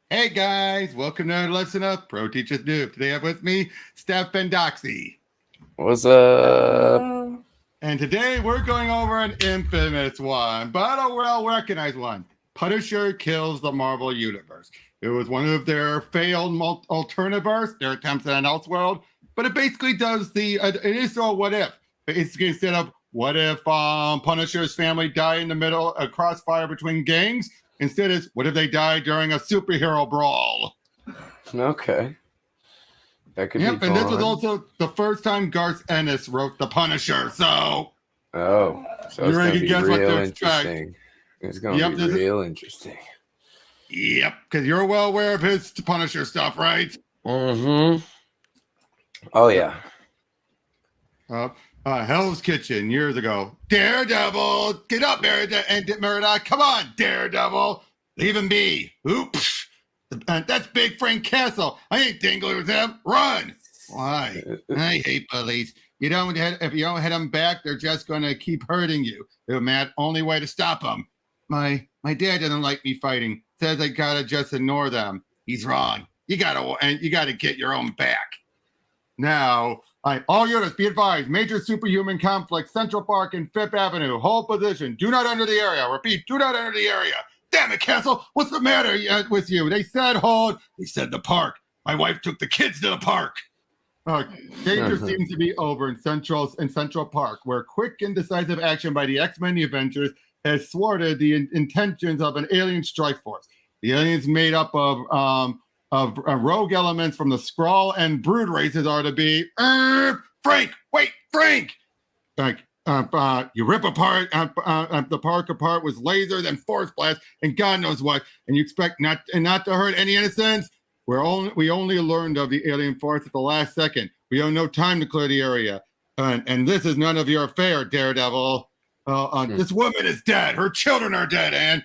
Hey guys, welcome to Listen Up, Pro Teachers Noob. Today I have with me Steph Bendoxy. What's up? And today we're going over an infamous one, but a well-recognized one. Punisher kills the Marvel Universe. It was one of their failed Alternatverse, their attempts at an Elseworld, but it basically does it is a what if. Basically, instead of what if Punisher's family died in the middle of crossfire between gangs, instead it's what if they died during a superhero brawl. Okay. That could be fun. And this was also the first time Garth Ennis wrote The Punisher, so... Oh, so it's going to be real interesting. It's going to be real interesting. Yep, because you're well aware of his Punisher stuff, right? Mm-hmm. Oh, yeah. Hell's Kitchen, years ago. Daredevil! Get up, Murdoch! Come on, Daredevil! Leave him be! Oops! That's Big Frank Castle. I ain't dangling with him. Run! Why? I hate police. If you don't hit them back, they're just going to keep hurting you. They're the only way to stop them. My dad doesn't like me fighting. Says I gotta just ignore them. He's wrong. You gotta get your own back. Now, all units be advised. Major superhuman conflict. Central Park and Fifth Avenue. Hold position. Do not enter the area. Repeat. Do not enter the area. Damn it, Castle! What's the matter with you? They said hold. They said the park. My wife took the kids to the park. Danger seems to be over in Central Park, where quick and decisive action by the X-Men the Avengers has thwarted the intentions of an alien strike force. The aliens made up of rogue elements from the Skrull and Brood races are to be Frank. Wait, Frank. You rip apart the park apart with lasers and force blasts and God knows what, and you expect not to hurt any innocents. We only learned of the alien force at the last second. We have no time to clear the area, and this is none of your affair, Daredevil. This woman is dead. Her children are dead, and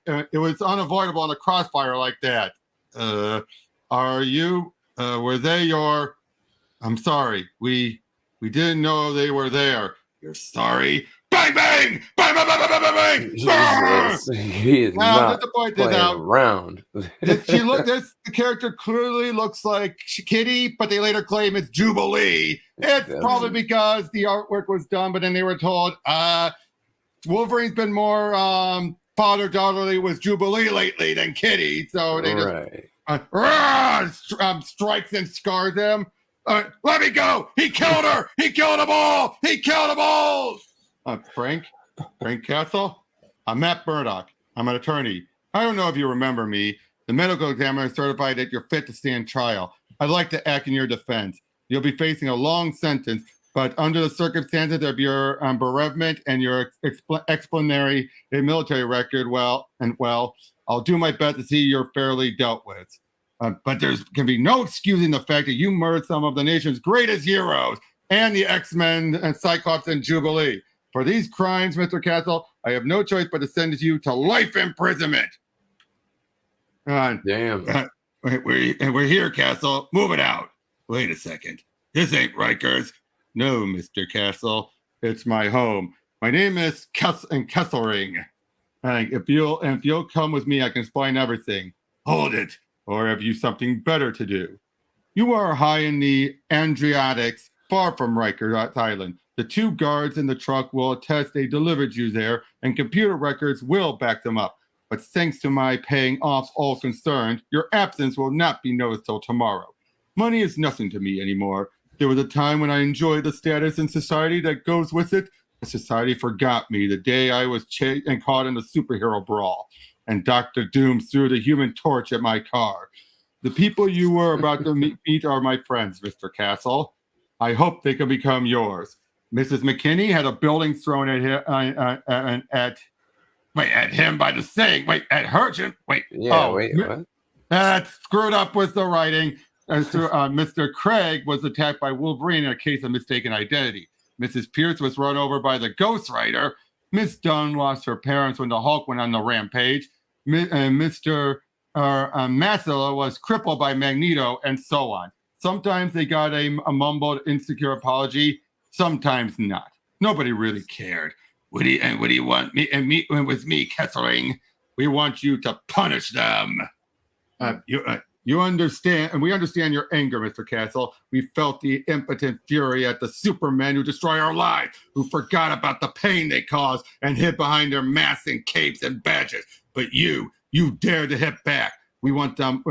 it was unavoidable in a crossfire like that. Were they your? I'm sorry. We didn't know they were there. You're sorry. Bang, bang! Bang, bang, bang, bang, bang, bang! Jesus. He is not playing around. The character clearly looks like Kitty, but they later claim it's Jubilee. It's probably because the artwork was done, but then they were told, Wolverine's been more father-daughterly with Jubilee lately than Kitty, so they just strikes and scars them. Let me go! He killed her! He killed them all! He killed them all! Frank Castle? I'm Matt Murdoch. I'm an attorney. I don't know if you remember me. The medical examiner certified that you're fit to stand trial. I'd like to act in your defense. You'll be facing a long sentence, but under the circumstances of your bereavement and your explanatory military record, I'll do my best to see you're fairly dealt with. But there can be no excusing the fact that you murdered some of the nation's greatest heroes and the X-Men and Cyclops and Jubilee. For these crimes, Mr. Castle, I have no choice but to sentence you to life imprisonment. Damn. We're here, Castle. Move it out. Wait a second. This ain't Rikers. No, Mr. Castle. It's my home. My name is Kesselring. If you'll come with me, I can explain everything. Hold it. Or have you something better to do? You are high in the Adriatics, far from Rikers Island. The two guards in the truck will attest they delivered you there, and computer records will back them up. But thanks to my paying off all concerned, your absence will not be noticed till tomorrow. Money is nothing to me anymore. There was a time when I enjoyed the status in society that goes with it. The society forgot me the day I was and caught in a superhero brawl, and Dr. Doom threw the human torch at my car. The people you were about to meet are my friends, Mr. Castle. I hope they can become yours. Mrs. McKinney had a building thrown at him, at him by the saying. Wait, at her? Wait. Yeah, what? That's screwed up with the writing. Mr. Craig was attacked by Wolverine in a case of mistaken identity. Mrs. Pierce was run over by the Ghost Rider. Miss Dunn lost her parents when the Hulk went on the rampage. Mr. Massilla was crippled by Magneto, and so on. Sometimes they got a mumbled, insecure apology. Sometimes not. Nobody really cared. What do you want me with me, Kesselring? We want you to punish them. You understand, and we understand your anger, Mr. Castle. We felt the impotent fury at the supermen who destroy our lives, who forgot about the pain they caused and hid behind their masks and capes and badges. But you dared to hit back. We want them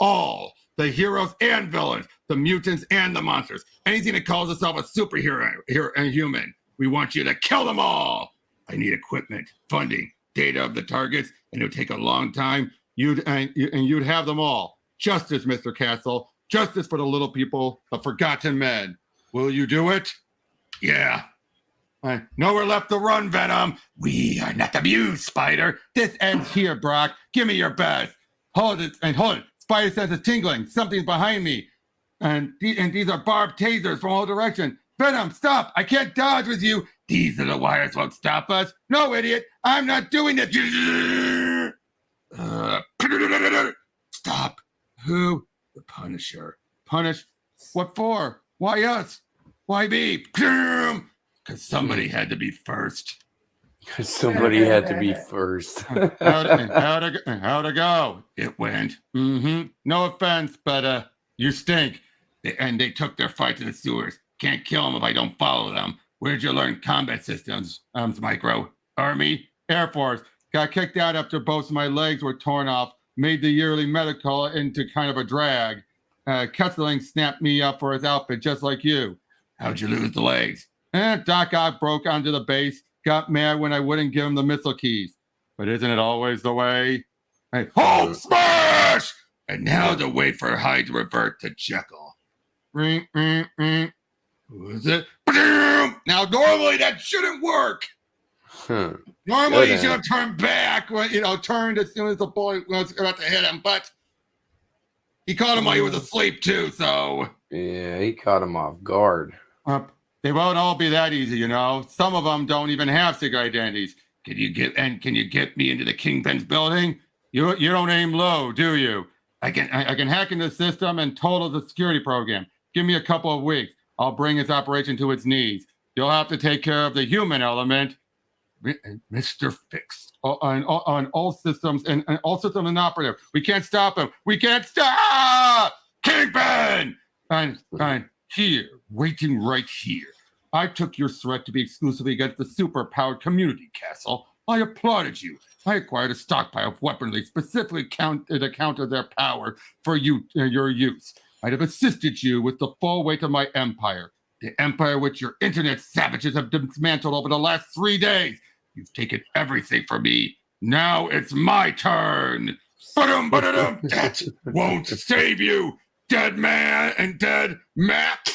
all, the heroes and villains, the mutants and the monsters, anything that calls itself a superhero and human. We want you to kill them all. I need equipment, funding, data of the targets, and it would take a long time. You'd have them all. Justice, Mr. Castle. Justice for the little people, the forgotten men. Will you do it? Yeah. Nowhere left to run, Venom. We are not abused, Spider. This ends here, Brock. Give me your best. Hold it. Spider sense is tingling. Something's behind me. And these are barbed tasers from all directions. Venom, stop. I can't dodge with you. These little wires won't stop us. No, idiot. I'm not doing it. Stop. Who? The Punisher. Punish? What for? Why us? Why me? Because somebody had to be first. Somebody had to be first. How'd it go? It went. No offense, but you stink. They took their fight to the sewers. Can't kill them if I don't follow them. Where'd you learn combat systems, Micro? Army? Air Force. Got kicked out after both of my legs were torn off. Made the yearly medical into kind of a drag. Kesseling snapped me up for his outfit, just like you. How'd you lose the legs? Doc Ock broke onto the base. Got mad when I wouldn't give him the missile keys. But isn't it always the way? Hold smash! And now to wait for Hyde to revert to Jekyll. Who is it? Now, normally that shouldn't work. Normally he should have turned back, turned as soon as the boy was about to hit him. But he caught him while he was asleep, too, so. Yeah, he caught him off guard. They won't all be that easy, Some of them don't even have secret identities. Can you get me into the Kingpin's building? You don't aim low, do you? I can hack into the system and total the security program. Give me a couple of weeks. I'll bring his operation to its knees. You'll have to take care of the human element, Mr. Fix, on all systems and all systems inoperative. We can't stop him. We can't stop Kingpin. And here, waiting right here. I took your threat to be exclusively against the superpowered community, Castle. I applauded you. I acquired a stockpile of weaponry specifically to counter their power for your use. I'd have assisted you with the full weight of my empire. The empire which your internet savages have dismantled over the last 3 days. You've taken everything from me. Now it's my turn. That won't save you, dead man and dead map.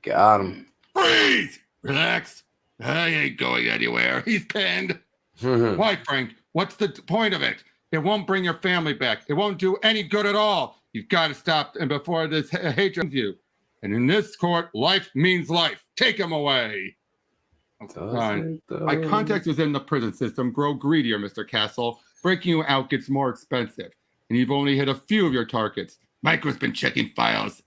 Got him. Freeze! Relax. I ain't going anywhere. He's pinned. Why, Frank? What's the point of it? It won't bring your family back. It won't do any good at all. You've got to stop and before this hatred you. And in this court, life means life. Take him away. My contacts within the prison system grow greedier, Mr. Castle. Breaking you out gets more expensive. And you've only hit a few of your targets. Micro's been checking files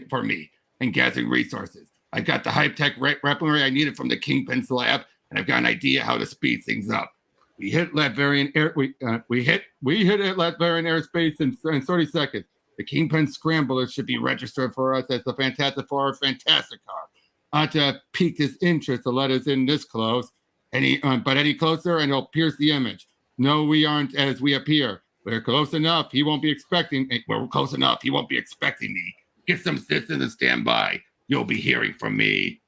for me and gathering resources. I got the high-tech weaponry I needed from the Kingpin's lab, and I've got an idea how to speed things up. We hit Latvarian airspace in 30 seconds. The Kingpin Scrambler should be registered for us as the Fantastic Four Fantastic Car. Ought to pique his interest to let us in this close. But any closer and he'll pierce the image. No, we aren't as we appear. We're close enough. He won't be expecting. We're close enough. He won't be expecting me. Get some systems and stand by. You'll be hearing from me.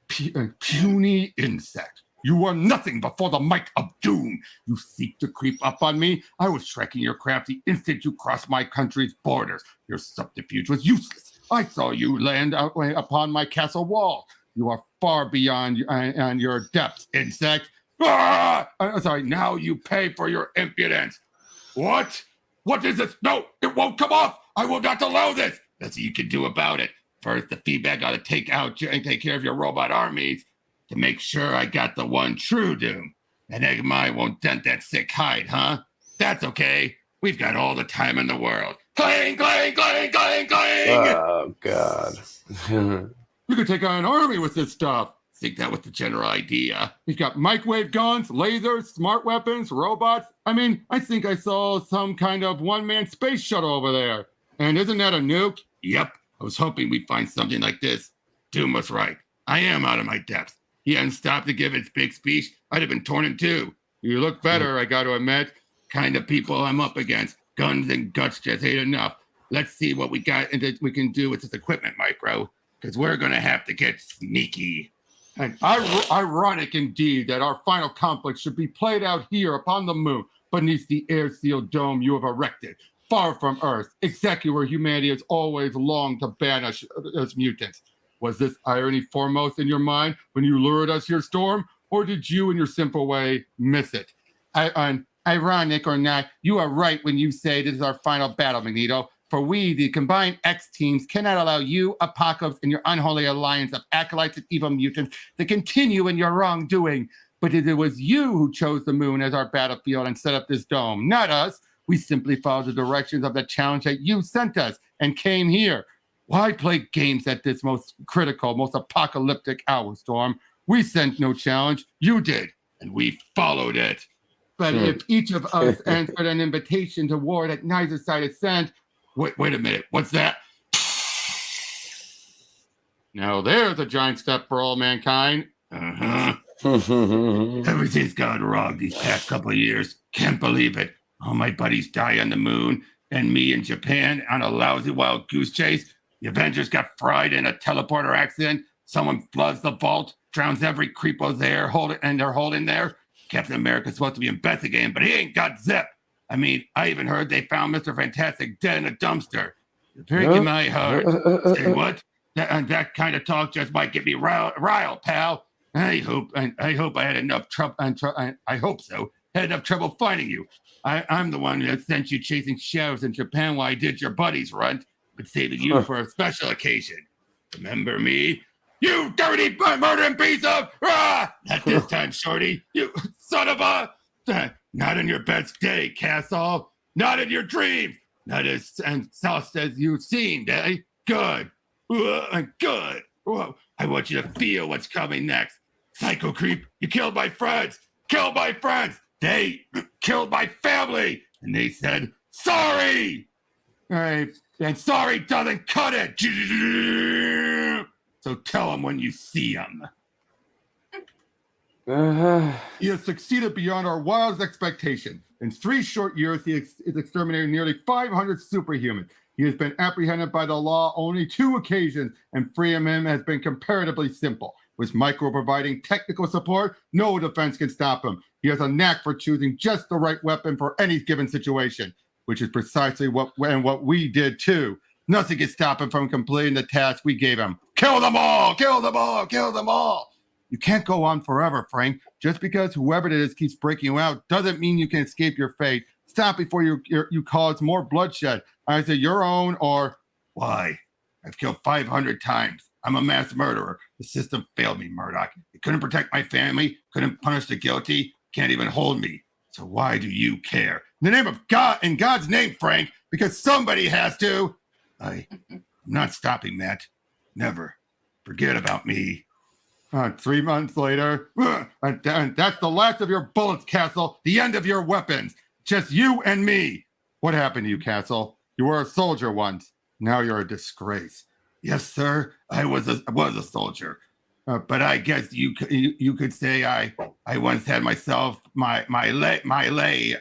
Puny insect. You are nothing before the might of doom. You seek to creep up on me. I was tracking your craft the instant you crossed my country's borders. Your subterfuge was useless. I saw you land upon my castle wall. You are far beyond your depths, insect. Sorry, now you pay for your impudence. What? What is this? No, it won't come off. I will not allow this. That's what you can do about it. First, the feedback got to take care of your robot armies to make sure I got the one true doom. And Eggmai won't dent that sick hide, huh? That's okay. We've got all the time in the world. Clang, clang, clang, clang, clang. Oh, God. You could take on an army with this stuff. think that was the general idea. He's got microwave guns, lasers, smart weapons, robots. I mean, I think I saw some kind of one-man space shuttle over there. And isn't that a nuke? Yep. I was hoping we'd find something like this. Doom was right. I am out of my depth. He hadn't stopped to give his big speech, I'd have been torn in two. You look better, I got to admit. Kind of people I'm up against. Guns and guts just ain't enough. Let's see what we can do with this equipment, Micro, because we're going to have to get sneaky. And ironic indeed that our final conflict should be played out here upon the moon, beneath the air-sealed dome you have erected, far from Earth, exactly where humanity has always longed to banish as mutants. Was this irony foremost in your mind when you lured us here, Storm, or did you, in your simple way, miss it? Ironic or not, you are right when you say this is our final battle, Magneto. For we, the combined X teams, cannot allow you, Apocalypse, and your unholy alliance of acolytes and evil mutants to continue in your wrongdoing. But it was you who chose the moon as our battlefield and set up this dome, not us. We simply followed the directions of the challenge that you sent us and came here. Why play games at this most critical, most apocalyptic hour, Storm? We sent no challenge. You did, and we followed it. But if each of us answered an invitation to war that neither side had sent, wait a minute, what's that? Now there's a giant step for all mankind. Everything's gone wrong these past couple of years. Can't believe it. All my buddies die on the moon, and me in Japan on a lousy wild goose chase. The Avengers got fried in a teleporter accident. Someone floods the vault, drowns every creepo there, and they're holding there. Captain America's supposed to be investigating, but he ain't got zip. I mean, I even heard they found Mr. Fantastic dead in a dumpster. Breaking my heart. Say what? That kind of talk just might get me riled, pal. I hope I had enough trouble. I hope so. Had enough trouble finding you. I'm the one that sent you chasing shadows in Japan while I did your buddy's run, but saving you for a special occasion. Remember me? You dirty murdering piece of... Not this time, Shorty. You son of a... Not in your best day, Castle. Not in your dreams. Not as soft as you seemed, eh? Good. Good. I want you to feel what's coming next. Psycho creep, you killed my friends. Killed my friends. They killed my family. And they said, sorry. And sorry doesn't cut it. So tell them when you see them. He has succeeded beyond our wildest expectation. In 3 short years, he has exterminated nearly 500 superhumans. He has been apprehended by the law only 2 occasions, and freeing him has been comparatively simple. With Micro providing technical support, no defense can stop him. He has a knack for choosing just the right weapon for any given situation, which is precisely what we did too. Nothing can stop him from completing the task we gave him. Kill them all! Kill them all! Kill them all! You can't go on forever, Frank. Just because whoever it is keeps breaking you out doesn't mean you can escape your fate. Stop before you cause more bloodshed, either your own or... Why? I've killed 500 times. I'm a mass murderer. The system failed me, Murdoch. It couldn't protect my family, couldn't punish the guilty, can't even hold me. So why do you care? In the name of God, in God's name, Frank, because somebody has to. I'm not stopping, Matt. Never. Forget about me. 3 months later, and that's the last of your bullets, Castle. The end of your weapons. Just you and me. What happened to you, Castle? You were a soldier once. Now you're a disgrace. Yes, sir. I was a soldier. But I guess you could say I once had myself my lay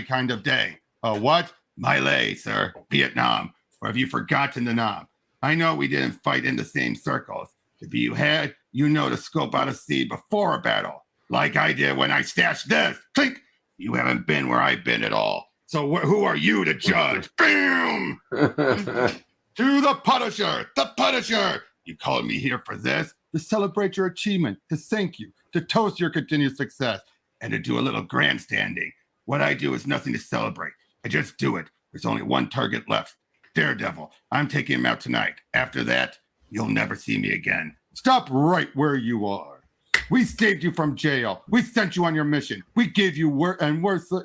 kind of day. What? My lay, sir. Vietnam. Or have you forgotten the Nam? I know we didn't fight in the same circles. If you had, you know to scope out a seed before a battle, like I did when I stashed this. Clink! You haven't been where I've been at all. So who are you to judge? Boom! To the Punisher! The Punisher! You called me here for this, to celebrate your achievement, to thank you, to toast your continued success, and to do a little grandstanding. What I do is nothing to celebrate. I just do it. There's only one target left. Daredevil. I'm taking him out tonight. After that, you'll never see me again. Stop right where you are. We saved you from jail. We sent you on your mission. We gave you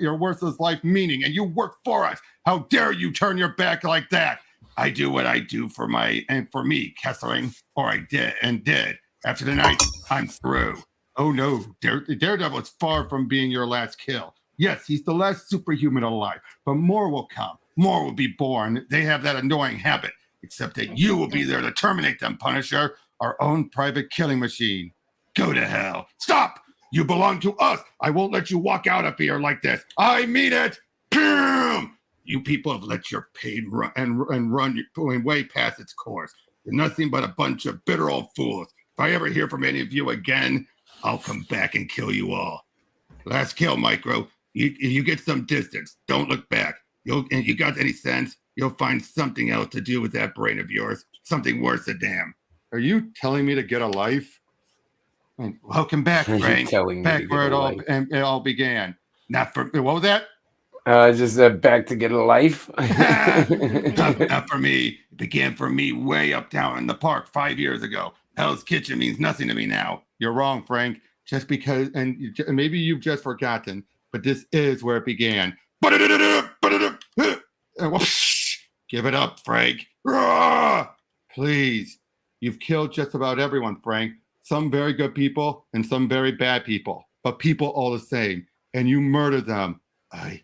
your worthless life meaning, and you worked for us. How dare you turn your back like that? I do what I do for me, Kessling, or I did. After tonight, I'm through. Oh no, Daredevil is far from being your last kill. Yes, he's the last superhuman alive, but more will come. More will be born. They have that annoying habit, except that you will be there to terminate them, Punisher, our own private killing machine. Go to hell. Stop! You belong to us. I won't let you walk out of here like this. I mean it. Boom! You people have let your pain run and run going way past its course. You're nothing but a bunch of bitter old fools. If I ever hear from any of you again, I'll come back and kill you all. Last kill, Micro. You get some distance. Don't look back. And you got any sense? You'll find something else to do with that brain of yours. Something worse than damn. Are you telling me to get a life? Welcome back, Frank. Back where it all began. Not for what was that? Just back to get a life. not for me. It began for me way up down in the park 5 years ago. Hell's Kitchen means nothing to me now. You're wrong, Frank. Just because, and maybe you've just forgotten, but this is where it began. Give it up, Frank. Please. You've killed just about everyone, Frank. Some very good people and some very bad people, but people all the same. And you murdered them. I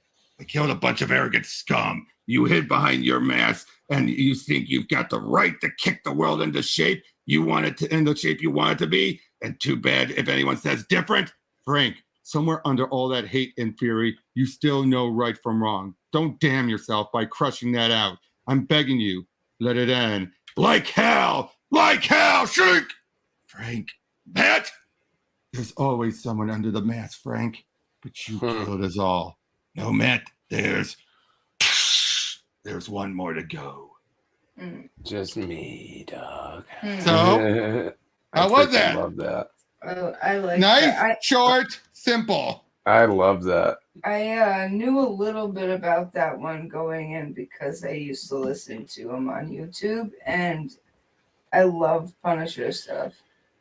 killed a bunch of arrogant scum. You hid behind your mask and you think you've got the right to kick the world into shape you want it to, in the shape you want it to be. And too bad if anyone says different. Frank, somewhere under all that hate and fury, you still know right from wrong. Don't damn yourself by crushing that out. I'm begging you, let it end. Like hell! Like hell! Shriek! Frank, Matt! There's always someone under the mask, Frank. But you killed us all. No, Matt, there's one more to go. Just me, dog. So, how was that? I love that. I like nice, that. short, simple. I love that. I knew a little bit about that one going in because I used to listen to him on YouTube, and I love Punisher stuff.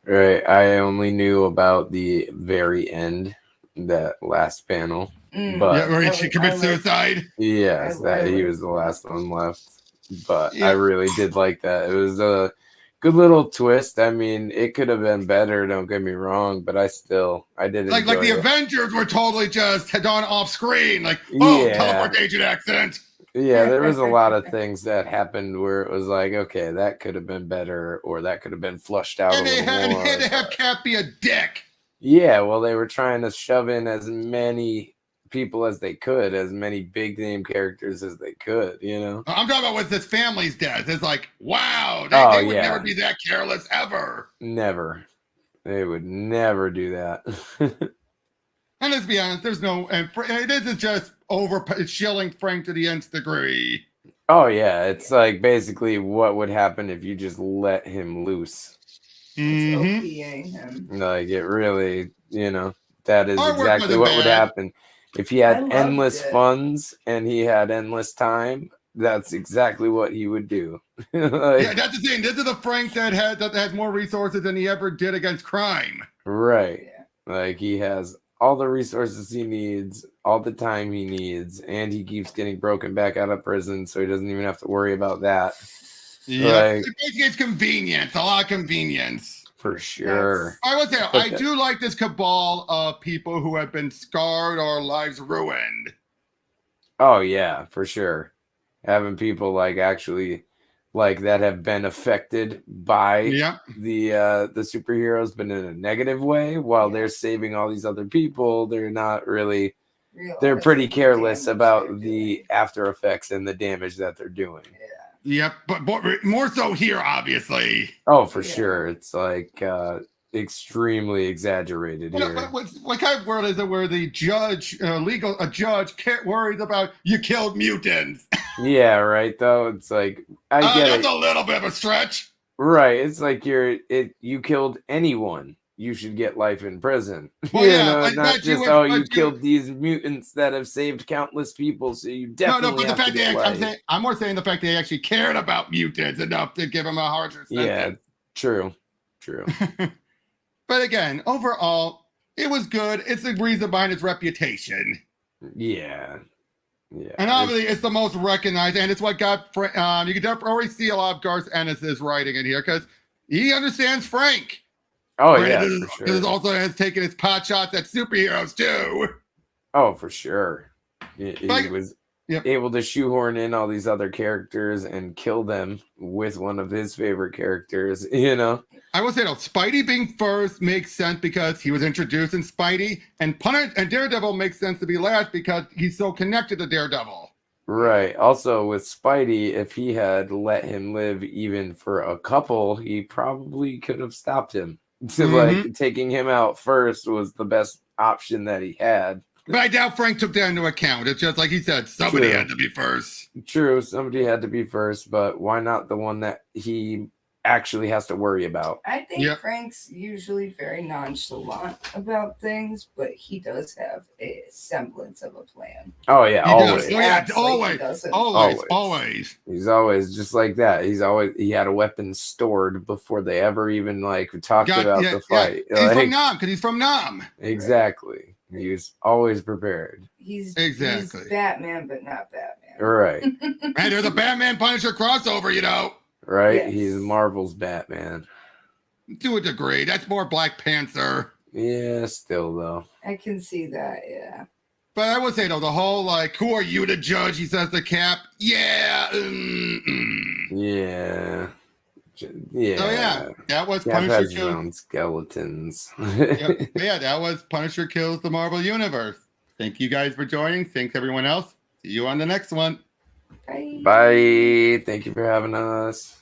Right. I only knew about the very end, that last panel. But where he commits suicide. Yes, he was the last one left. But I really did like that. It was a good little twist. I mean, it could have been better, don't get me wrong, but I did like the it. Avengers were totally just gone off screen. Like, oh, teleportation accident. Yeah, there was a lot of things that happened where it was like, okay, that could have been better, or that could have been flushed out and a little more. And had to have Cap be a dick. Yeah, well, they were trying to shove in as many people as they could, as many big name characters as they could, you know? I'm talking about with his family's death. It's like, wow, they would never be that careless ever. Never. They would never do that. And let's be honest, there's no, and it isn't just shilling Frank to the nth degree. Oh, yeah. It's like basically what would happen if you just let him loose. OPing him. Like, it really, you know, that is exactly what would happen. If he had endless funds and he had endless time, that's exactly what he would do. Yeah, that's the thing. This is a Frank that has more resources than he ever did against crime. Right. Yeah. Like, he has all the resources he needs, all the time he needs, and he keeps getting broken back out of prison, so he doesn't even have to worry about that. Yeah, it's convenience, a lot of convenience. For sure. I would say I do like this cabal of people who have been scarred or lives ruined. Oh yeah, for sure. Having people like actually like that have been affected by the superheroes, but in a negative way, while they're saving all these other people, they're not really they're pretty careless about the after effects and the damage that they're doing. Yep, but more so here, obviously. Oh, for sure. It's like extremely exaggerated here. What kind of world is it where the judge, a judge, worries about you killed mutants? Yeah, right. Though it's like I get that's a little bit of a stretch. Right. It's like you killed anyone, you should get life in prison. Well, not just you killed these mutants that have saved countless people, so you definitely no. But the fact I'm more saying the fact they actually cared about mutants enough to give them a harsher sentence. Yeah, true. But again, overall, it was good. It's the reason behind its reputation. Yeah. And obviously, it's the most recognized, and it's what got. You can already see a lot of Garth Ennis' writing in here because he understands Frank. Oh Granted, yeah, this, for is, sure. this is also has taken its pot shots at superheroes too. Oh, for sure. He Like, was yep. able to shoehorn in all these other characters and kill them with one of his favorite characters, you know? I will say though, Spidey being first makes sense because he was introduced in Spidey, and Daredevil makes sense to be last because he's so connected to Daredevil. Right. Also, with Spidey, if he had let him live even for a couple, he probably could have stopped him. So, like, taking him out first was the best option that he had. But I doubt Frank took that into account. It's just like he said, somebody had to be first. True, somebody had to be first, but why not the one that he actually has to worry about? I think Frank's usually very nonchalant about things, but he does have a semblance of a plan. Oh yeah, always. Oh yeah, always. He's always just like that. He had a weapon stored before they ever even like talked about the fight. He's from Nam because he's from Nam. Exactly. He was always prepared. He's Batman, but not Batman. Right. And there's a Batman Punisher crossover, you know. Right? Yes. He's Marvel's Batman. To a degree. That's more Black Panther. Yeah, still though. I can see that, yeah. But I would say though, the whole like, who are you to judge? He says to Cap. Yeah. Yeah. Yeah. Oh yeah. That was Cap Punisher has his kills own skeletons. Yeah, that was Punisher Kills the Marvel Universe. Thank you guys for joining. Thanks everyone else. See you on the next one. Bye. Bye. Thank you for having us.